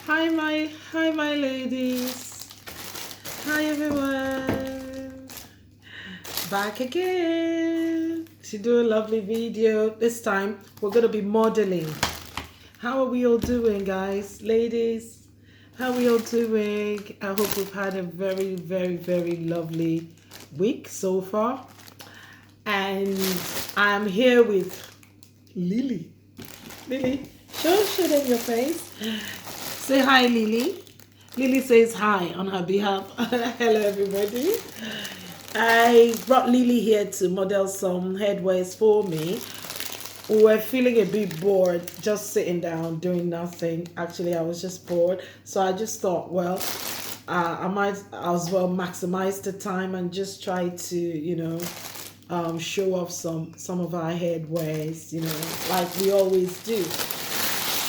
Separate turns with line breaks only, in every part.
Hi my ladies. Hi everyone. Back again to do a lovely video. This time we're gonna be modeling. How are we all doing, guys? Ladies, how are we all doing? I hope we've had a very lovely week so far. And I'm here with Lily. Lily, show them your face. Say hi, Lily. Lily says hi on her behalf. Hello, everybody. I brought Lily here to model some headwears for me. We were feeling a bit bored, just sitting down, doing nothing. Actually, I was just bored. So I just thought, well, I might as well maximize the time and just try to, show off some of our headwears, like we always do.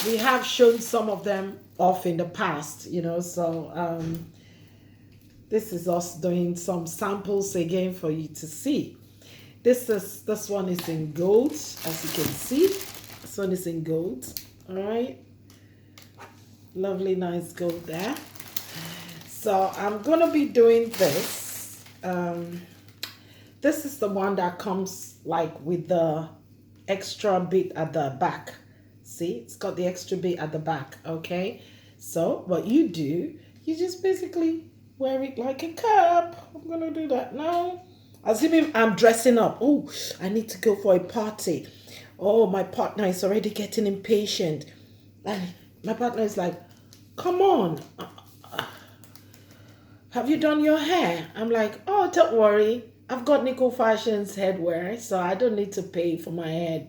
We have shown some of them off in the past, so this is us doing some samples again for you to see. This one is in gold, as you can see. This one is in gold. All right, lovely, nice gold there. So I'm gonna be doing this. This is the one that comes like with the extra bit at the back. See, it's got the extra bit at the back. Okay, so what you do, you just basically wear it like a cap. I'm gonna do that now. Assuming I'm dressing up. Oh, I need to go for a party. Oh, my partner is already getting impatient. And my partner is like, come on, have you done your hair? I'm like, oh, don't worry. I've got Nichol Fashion's headwear, so I don't need to pay for my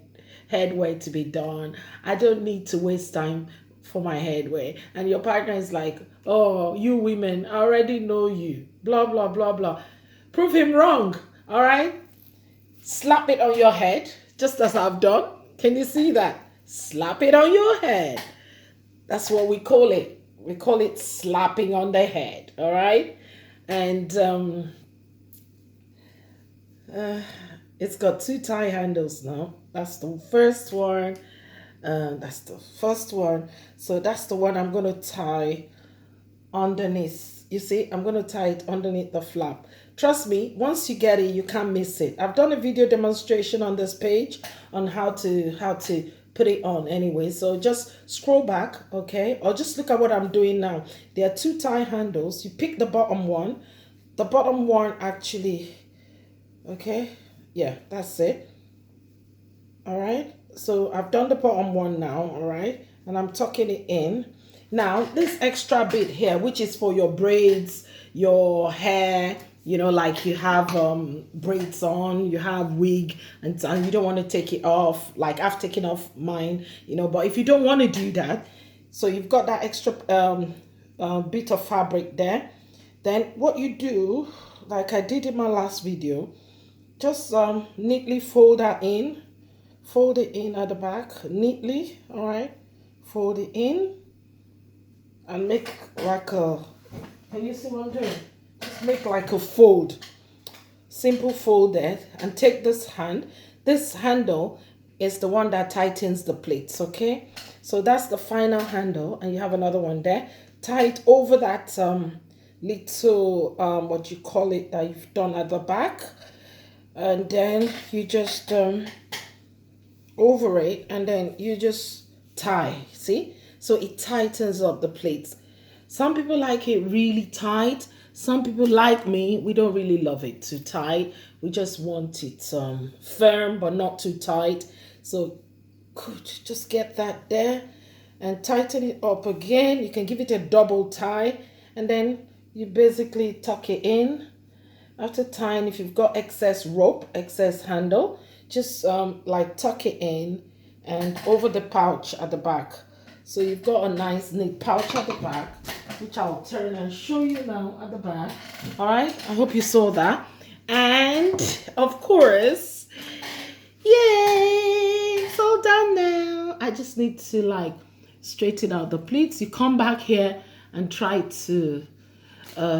headwear to be done. I don't need to waste time for my headwear. And your partner is like, oh, you women, I already know you. Blah, blah, blah, blah. Prove him wrong, all right? Slap it on your head, just as I've done. Can you see that? Slap it on your head. That's what we call it. We call it slapping on the head, all right? And it's got two tie handles now. That's the first one. That's the first one. So that's the one I'm going to tie underneath. You see, I'm going to tie it underneath the flap. Trust me, once you get it, you can't miss it. I've done a video demonstration on this page on how to put it on anyway. So just scroll back, okay? Or just look at what I'm doing now. There are two tie handles. You pick the bottom one. The bottom one actually, okay? Yeah, that's it. All right. So I've done the bottom one now, all right? And I'm tucking it in. Now, this extra bit here, which is for your braids, your hair, like you have braids on, you have wig, and you don't want to take it off. Like I've taken off mine, but if you don't want to do that, so you've got that extra bit of fabric there. Then what you do, like I did in my last video, just neatly fold that in. Fold it in at the back neatly, all right? Fold it in and make like a, can you see what I'm doing? Just make like a fold, simple fold there, and take this hand. This handle is the one that tightens the plates, okay? So that's the final handle, and you have another one there. Tie it over that little, what you call it, that you've done at the back. And then you just over it, and then you just tie, see? So it tightens up the plates. Some people like it really tight. Some people like me, we don't really love it too tight. We just want it firm but not too tight. So good, just get that there and tighten it up again. You can give it a double tie, and then you basically tuck it in. After tying, if you've got excess rope, excess handle, just like tuck it in and over the pouch at the back. So you've got a nice neat pouch at the back, which I'll turn and show you now at the back. All right, I hope you saw that. And of course, yay, it's all done now. I just need to like straighten out the pleats. You come back here and try to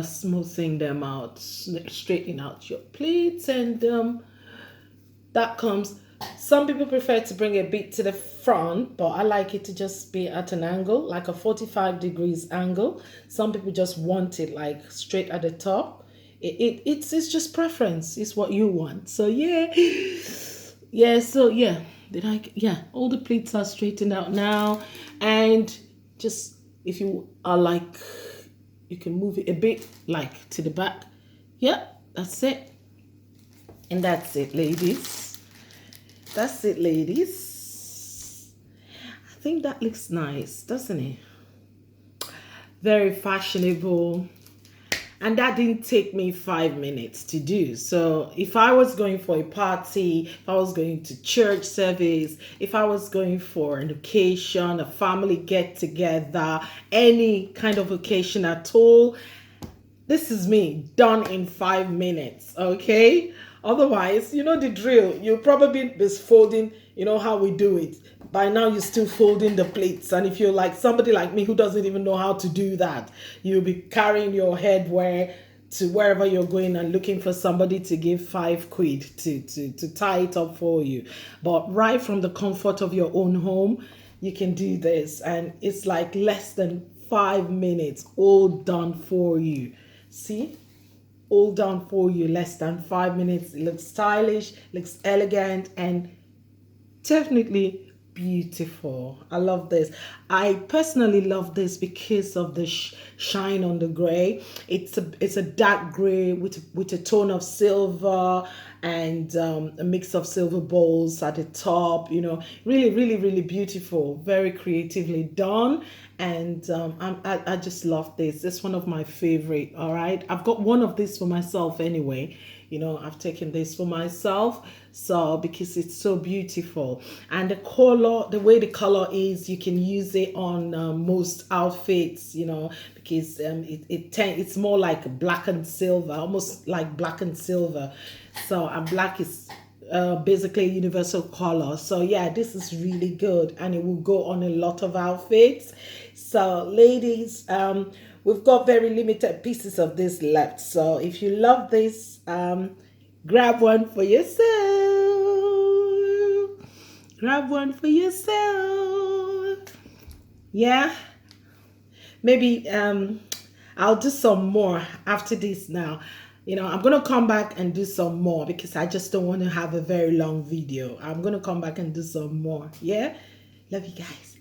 smoothing them out, straighten out your pleats, and that comes Some people prefer to bring a bit to the front, but I like it to just be at an angle, like a 45 degrees angle. Some people just want it like straight at the top. It's just preference. It's what you want. So yeah. Yeah, so yeah. Yeah, all the pleats are straightened out now. And just if you are like, you can move it a bit like to the back. Yeah, that's it. And that's it, ladies. That's it, ladies. I think that looks nice, doesn't it? Very fashionable. And that didn't take me 5 minutes to do. So if I was going for a party, if I was going to church service, if I was going for an occasion, a family get together, any kind of occasion at all, this is me done in 5 minutes. Okay, otherwise, you know the drill. You'll probably be folding, you know how we do it. By now you're still folding the plates, and if you're like somebody like me who doesn't even know how to do that, you'll be carrying your headwear to wherever you're going and looking for somebody to give 5 quid to tie it up for you. But right from the comfort of your own home, you can do this, and it's like less than 5 minutes, all done for you. See, all done for you, less than 5 minutes. It looks stylish, looks elegant, and definitely beautiful. I love this. I personally love this because of the shine on the gray. It's a dark gray with a tone of silver, and a mix of silver balls at the top. You know, really, really, really beautiful. Very creatively done. And I just love this. It's one of my favorite. All right, I've got one of these for myself anyway. You know, I've taken this for myself, so because it's so beautiful. And the color, the way the color is, you can use it on most outfits, you know, because it's more like black and silver, almost like black and silver. So and black is basically a universal color. So yeah, this is really good, and it will go on a lot of outfits. So ladies, we've got very limited pieces of this left. So if you love this, grab one for yourself. Grab one for yourself. Yeah. Maybe I'll do some more after this now. You know, I'm going to come back and do some more because I just don't want to have a very long video. I'm going to come back and do some more. Yeah. Love you guys.